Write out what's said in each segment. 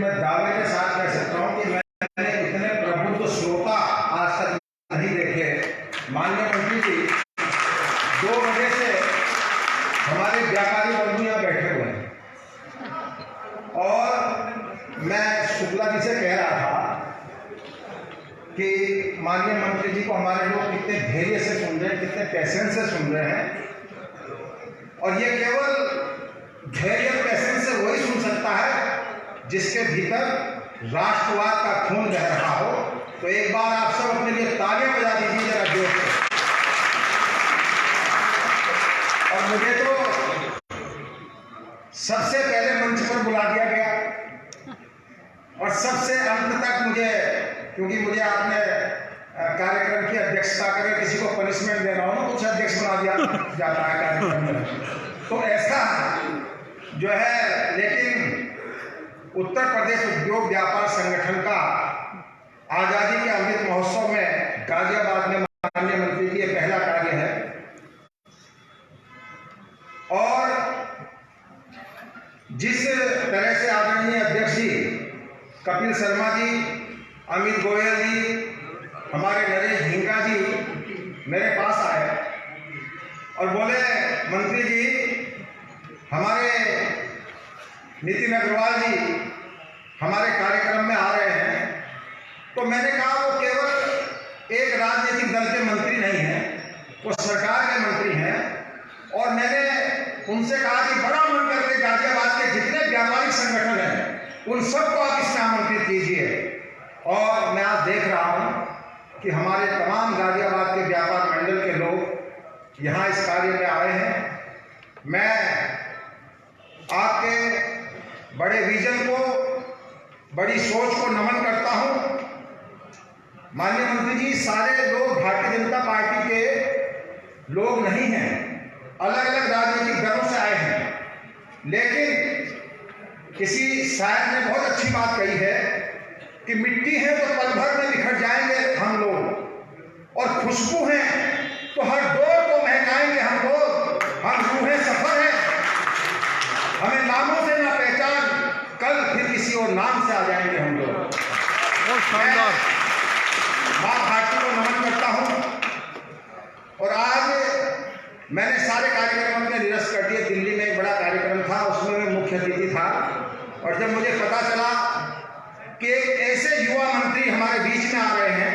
मैं दावे के साथ कह सकता हूं कि मैंने इतने प्रबुद्ध श्रोता आज तक नहीं देखे। माननीय मंत्री जी 2 बजे से हमारे व्यापारी बंधु यहाँ बैठे हुए हैं और मैं शुक्ला जी से कह रहा था कि माननीय मंत्री जी को हमारे लोग कितने धैर्य से सुन रहे हैं, कितने पैसेंस से सुन रहे हैं। और ये केवल धैर्य पैसेंस से वही सुन सकता है जिसके भीतर राष्ट्रवाद का खून बह रहा हो। तो एक बार आप सब अपने लिए तालियां बजा दीजिए जरा जोर से। और मुझे तो सबसे पहले मंच पर बुला दिया गया और सबसे अंत तक मुझे, क्योंकि मुझे आपने कार्यक्रम की अध्यक्षता करके किसी को पनिशमेंट देना हो ना, कुछ अध्यक्ष बना दिया जाता है कार्यक्रम में, तो ऐसा जो है। लेकिन उत्तर प्रदेश उद्योग व्यापार संगठन का आजादी के अमृत महोत्सव में गाजियाबाद में माननीय मंत्री जी ये पहला कार्य है। और जिस तरह से आदरणीय अध्यक्ष जी कपिल शर्मा जी, अमित गोयल जी, हमारे नरेश ढींगा जी मेरे पास आए और बोले मंत्री जी हमारे नितिन अग्रवाल जी हमारे कार्यक्रम में आ रहे हैं। तो मैंने कहा वो केवल एक राजनीतिक दल के मंत्री नहीं हैं, वो सरकार के मंत्री हैं। और मैंने उनसे कहा कि बड़ा मन करके गाजियाबाद के जितने व्यापारिक संगठन हैं उन सबको आप इसमें आमंत्रित कीजिए। और मैं आज देख रहा हूं कि हमारे तमाम गाजियाबाद के व्यापार मंडल के लोग यहाँ इस कार्य में आए हैं। मैं आपके बड़े विजन को, बड़ी सोच को नमन करता हूं। माननीय मंत्री जी सारे लोग भारतीय जनता पार्टी के लोग नहीं हैं, अलग अलग राजनीतिक दलों से आए हैं। लेकिन किसी शायर ने बहुत अच्छी बात कही है कि मिट्टी है तो पल भर में बिखर जाएंगे हम लोग, और खुशबू है तो हर दौर को महकाएंगे हम लोग। हम रूहें सफर हैं, हमें नामों से ना पहचान, कल फिर किसी और नाम से आ जाएंगे हम लोग। मैं मां भारती को नमन करता हूं। और आज मैंने सारे कार्यक्रम अपने निरस्त कर दिए। दिल्ली में एक बड़ा कार्यक्रम था, उसमें मैं मुख्य अतिथि था। और जब मुझे पता चला कि एक ऐसे युवा मंत्री हमारे बीच में आ रहे हैं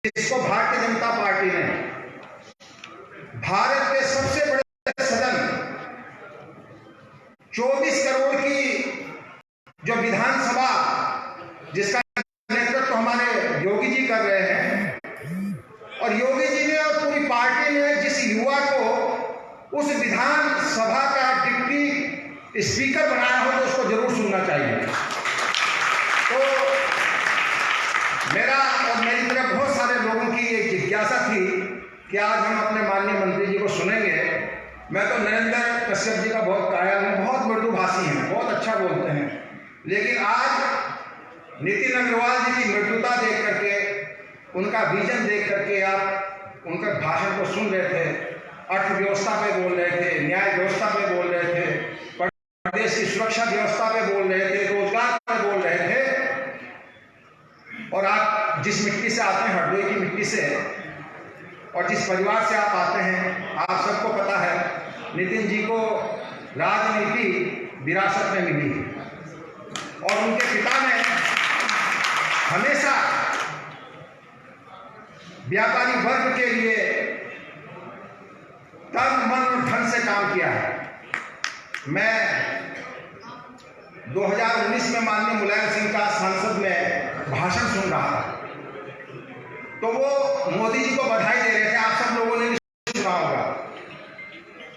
जिसको भारतीय जनता पार्टी ने भारत के सबसे बड़े सदन 24 करोड़ की जो विधानसभा जिसका नेतृत्व हमारे योगी जी कर रहे हैं, और योगी जी ने और पूरी पार्टी ने जिस युवा को उस विधानसभा का डिप्टी स्पीकर बनाया हो तो उसको जरूर सुनना चाहिए। तो मेरा और मेरी तरफ बहुत सारे लोगों की एक जिज्ञासा थी कि आज हम अपने माननीय मंत्री जी को सुनेंगे। मैं तो नरेंद्र कश्यप जी का बहुत कायल हूँ, बहुत मृदुभाषी हैं, बहुत अच्छा बोलते हैं। लेकिन आज नितिन अग्रवाल जी की मृदुता देख करके, उनका विजन देख करके आप उनके भाषण को सुन रहे थे, अर्थव्यवस्था पे बोल रहे थे, न्याय व्यवस्था पे बोल रहे थे, प्रदेश की सुरक्षा व्यवस्था पे बोल रहे थे, रोजगार पे बोल रहे थे। और आप जिस मिट्टी से आते हैं, हरदोई की मिट्टी से, और जिस परिवार से आप आते हैं, आप सबको पता है नितिन जी को राजनीति विरासत में मिली है। और उनके पिता ने हमेशा व्यापारी वर्ग के लिए तन मन धन से काम किया है। मैं 2019 में माननीय मुलायम सिंह का संसद में भाषण सुन रहा था, तो वो मोदी जी को बधाई दे रहे थे। आप सब लोगों ने सुना होगा।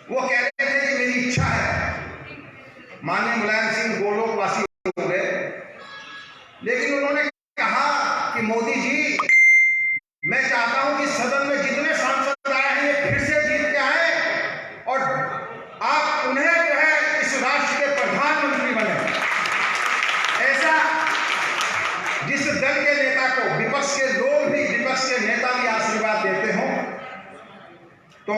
वो कह रहे थे कि मेरी इच्छा है, माननीय मुलायम सिंह गोलोकवासी हो गए, लेकिन उन्होंने कहा कि मोदी जी मैं चाहता हूं कि सदन में जितने सांसद आए हैं ये फिर से जीत के आए और आप उन्हें जो है इस राष्ट्र के प्रधानमंत्री बने। ऐसा जिस दल के नेता को विपक्ष के लोग भी, विपक्ष के नेता भी आशीर्वाद देते हों, तो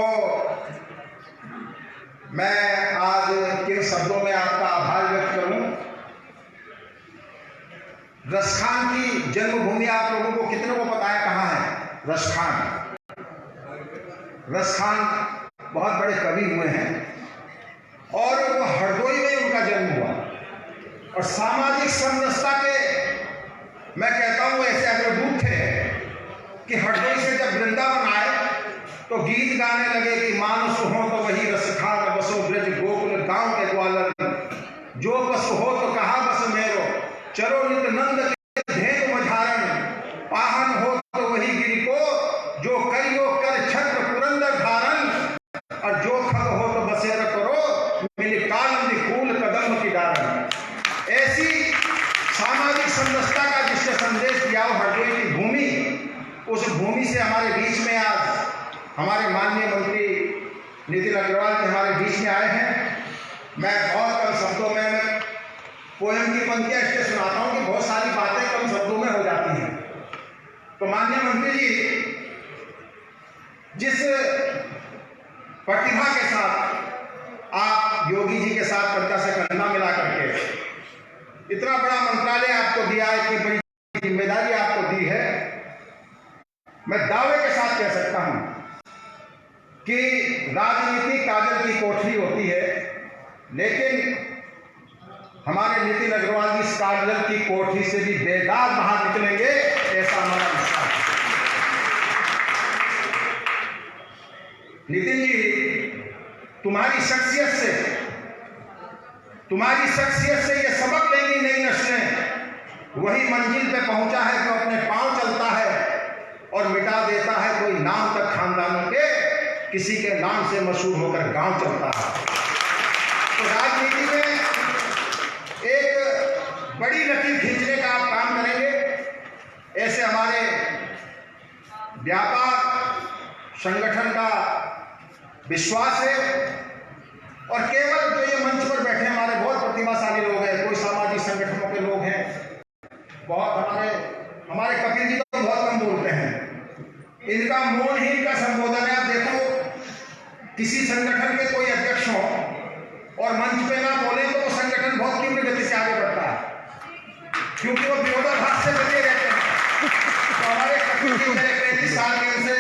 मैं आज किन शब्दों में आपका आभार व्यक्त करूं। रसखान की जन्मभूमि आप लोगों को कितनों को पता है कहाँ है? रसखान। रसखान बहुत बड़े कवि हुए हैं और वो हरदोई में उनका जन्म हुआ। और सामाजिक समरसता के मैं कहता हूँ ऐसे अग्रदूत थे कि हरदोई से जब वृंदावन आए तो गीत गाने लगे कि मानस हो तो वही रसखान बसो ब्रज गोकुल गांव के ग्वालर, जो बस हो तो कहा बस मेरो, चलो नित नंद के धेनु मझारण, पाहन हो तो वही गिरि को, जो करियो कर छत्र पुरंदर धारण, और जो खग हो तो बसेरा करो मिली काल कूल कदम की डारण। ऐसी सामाजिक समरसता का जिससे संदेश दिया हो हरदोई की भूमि, उस भूमि से हमारे बीच में आज हमारे माननीय मंत्री नितिन अग्रवाल जी हमारे बीच में आए हैं। मैं बहुत कम शब्दों में पोएम की पंक्तियां इसलिए सुनाता हूं कि बहुत सारी बातें कम शब्दों में हो जाती हैं। तो माननीय मंत्री जी, जिस प्रतिभा के साथ आप योगी जी के साथ कंधा से कंधा मिला करके इतना बड़ा मंत्रालय आपको दिया है, इतनी बड़ी जिम्मेदारी आपको दी है, मैं दावे के साथ कह सकता हूं कि राजनीति काजल की कोठरी होती है, लेकिन हमारे नितिन अग्रवाल जी इस काजल की कोठरी से भी बेदाग बाहर निकलेंगे, ऐसा हमारा विश्वास है। नितिन जी, तुम्हारी शख्सियत से ये सबक लेंगी नई नस्लें, वही मंजिल पे पहुंचा है जो अपने पांव चलता है और मिटा देता है कोई नाम तक खानदानों के, किसी के नाम से मशहूर होकर गांव चलता है। तो राजनीति में एक बड़ी लकीर खींचने का आप काम करेंगे, ऐसे हमारे व्यापार संगठन का विश्वास है। और केवल जो ये मंच पर बैठे हमारे बहुत प्रतिभाशाली लोग हैं, कोई सामाजिक संगठनों के लोग हैं, बहुत हमारे कपिल जी तो बहुत कम बोलते हैं, इनका मौन ही इनका संबोधन है। आप देखो, किसी संगठन के कोई अध्यक्ष हो और मंच पे ना बोले तो वो संगठन बहुत तीव्र गति से आगे बढ़ता है, क्योंकि वो विरोधाभास से बचे रहते हैं। तो हमारे कपिल जी मेरे 35 साल के उनसे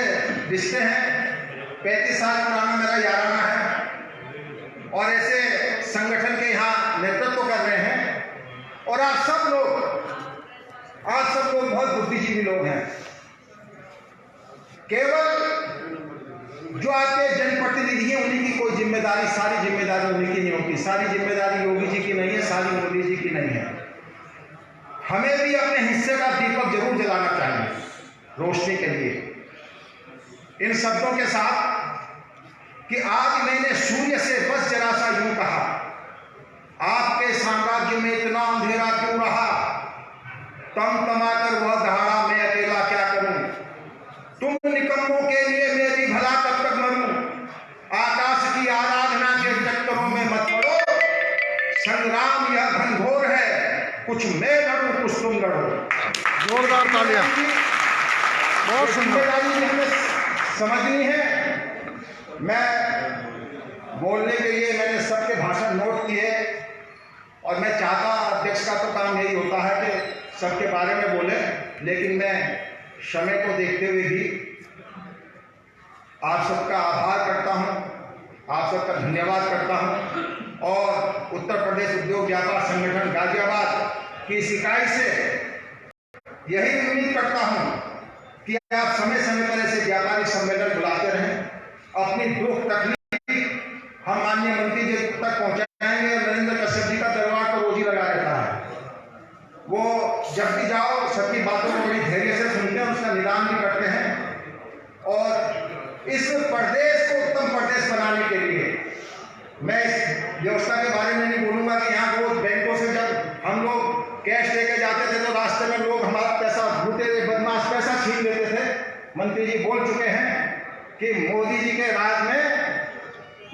रिश्ते हैं, 35 साल पुराना मेरा याराना है, और ऐसे संगठन के यहाँ नेतृत्व कर रहे हैं। और आज सब लोग बहुत बुद्धिजीवी लोग हैं। केवल जो आपके जनप्रतिनिधि हैं उन्हीं की कोई जिम्मेदारी, सारी जिम्मेदारी उन्हीं की नहीं होती, सारी जिम्मेदारी योगी जी की नहीं है, सारी मोदी जी की नहीं है। हमें भी अपने हिस्से का दीपक जरूर जलाना चाहिए रोशनी के लिए। इन शब्दों के साथ कि आज मैंने सूर्य से बस जरा सा यूं कहा, आपके साम्राज्य में इतना अंधेरा क्यों रहा, तमाकर वह दहाड़ा मैं अकेला क्या करूं, तुम निकम्मों के लिए मेरी भला कब तक मरूं, आकाश की आराधना के चक्करों में मत पड़ो, संग्राम यह घनघोर है, कुछ मैं लड़ूं कुछ तुम लड़ो। जोरदार तालियां। बहुत सुंदर समझनी है। मैं बोलने के लिए मैंने सबके भाषण नोट किए, और मैं चाहता, अध्यक्ष का तो काम यही होता है कि सबके बारे में बोले, लेकिन मैं समय को देखते हुए भी आप सबका आभार करता हूं, आप सबका धन्यवाद करता हूं। और उत्तर प्रदेश उद्योग व्यापार संगठन गाजियाबाद की इस इकाई से यही उम्मीद करता हूं कि आप समय समय पर ऐसे व्यापारिक सम्मेलन बुलाते रहें, अपनी दुख तकलीफ हम माननीय मंत्री जी तक पहुंचाएंगे। नरेंद्र कश्यप जी का दरबार तो रोज ही लगा रहता है, वो जब भी जाओ सबकी बातों को बड़ी धैर्य से सुनते हैं, उसका निदान भी करते हैं। और इस प्रदेश को उत्तम प्रदेश बनाने के लिए मैं इस व्यवस्था के बारे में नहीं बोलूंगा कि यहाँ रोज बैंकों से जब हम लोग कैश लेके जाते थे तो रास्ते में लोग हमारा पैसा, लूटे बदमाश पैसा छीन लेते थे। मंत्री जी बोल चुके हैं कि मोदी जी के राज में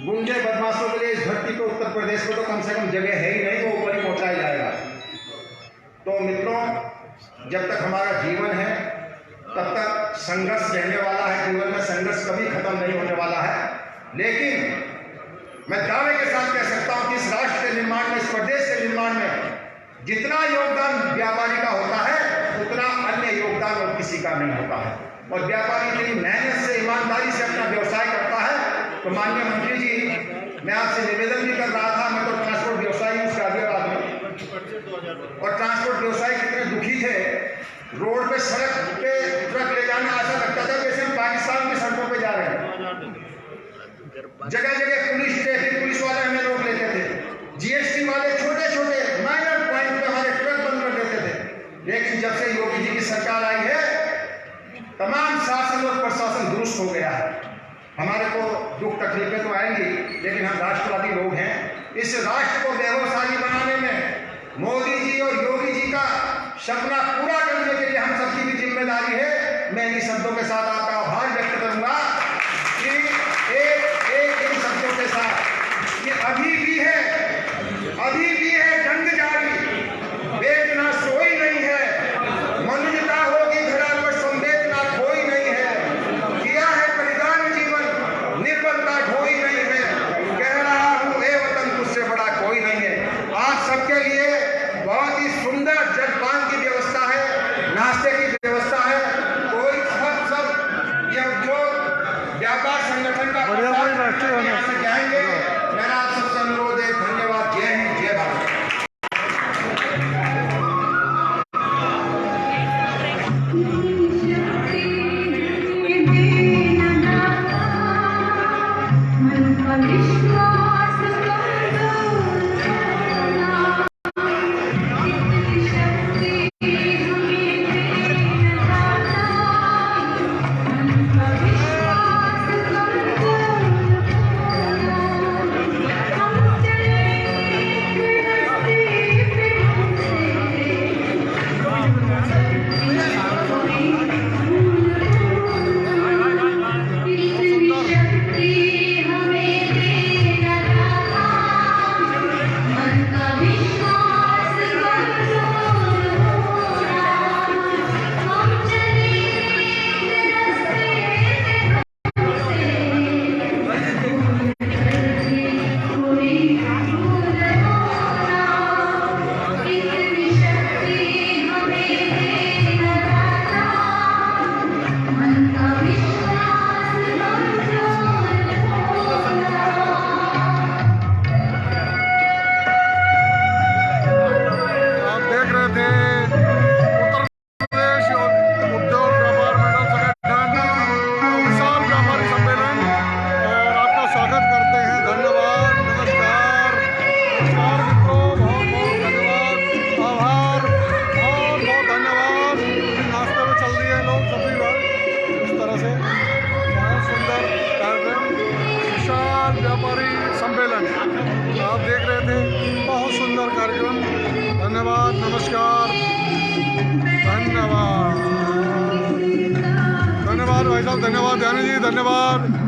गुंडे बदमाशों के लिए इस धरती को, उत्तर प्रदेश को तो कम से कम जगह है ही नहीं, वो ऊपर ही पहुंचाया जाएगा। तो मित्रों, जब तक हमारा जीवन है तब तक संघर्ष रहने वाला है, जीवन में संघर्ष कभी खत्म नहीं होने वाला है। लेकिन मैं दावे के साथ कह सकता हूं कि इस राष्ट्र के निर्माण में, इस प्रदेश के निर्माण में जितना योगदान व्यापारी का होता है उतना अन्य योगदान और किसी का नहीं होता है। और व्यापारी इतनी मेहनत से ईमानदारी से अपना व्यवसाय करता है। तो माननीय मंत्री जी, मैं आपसे निवेदन भी कर रहा था, मैं तो ट्रांसपोर्ट व्यवसायी हूँ गाजियाबाद में, और ट्रांसपोर्ट व्यवसायी कितने दुखी थे। रोड पे सड़क पे ट्रक ले जाना ऐसा लगता था जैसे हम पाकिस्तान की सड़कों पे जा रहे हैं। जगह जगह पुलिस, ट्रैफिक पुलिस वाले हमें रोक लेते थे। जीएसटी वाले छोटे छोटे माइनर पॉइंट पे हमारे ट्रक बंद कर देते थे। लेकिन जब से योगी जी की सरकार आई है, तमाम शासन और प्रशासन दुरुस्त हो गया है। हमारे को दुख तकलीफें तो आएंगी, लेकिन हम राष्ट्रवादी लोग हैं। इस राष्ट्र को वैभवशाली बनाने में मोदी जी और योगी जी का सपना पूरा करने के लिए हम सबकी भी जिम्मेदारी है। मैं इन शब्दों के साथ आपका आभार व्यक्त करूंगा कि एक इन शब्दों के साथ कि अभी भी है जंग जारी, वेदना सोई नहीं है, मनुष्यता होगी धरा पर संवेदना कोई नहीं है, किया है बलिदान जीवन निर्बलता ढोई नहीं है, कह रहा हूँ ए वतन तुझसे बड़ा कोई नहीं है। आप सबके लिए बहुत ही सुंदर जलपान की व्यवस्था है, नाश्ते की व्यवस्था है। कोई सब जो व्यापार संगठन का जाएंगे। मेरा आप सबसे अनुरोध है, धन्यवाद। जय हिंद, जय भारत। आप देख रहे थे, बहुत सुंदर कार्यक्रम। धन्यवाद, नमस्कार, धन्यवाद, धन्यवाद भाई साहब, धन्यवाद ध्यानी जी, धन्यवाद।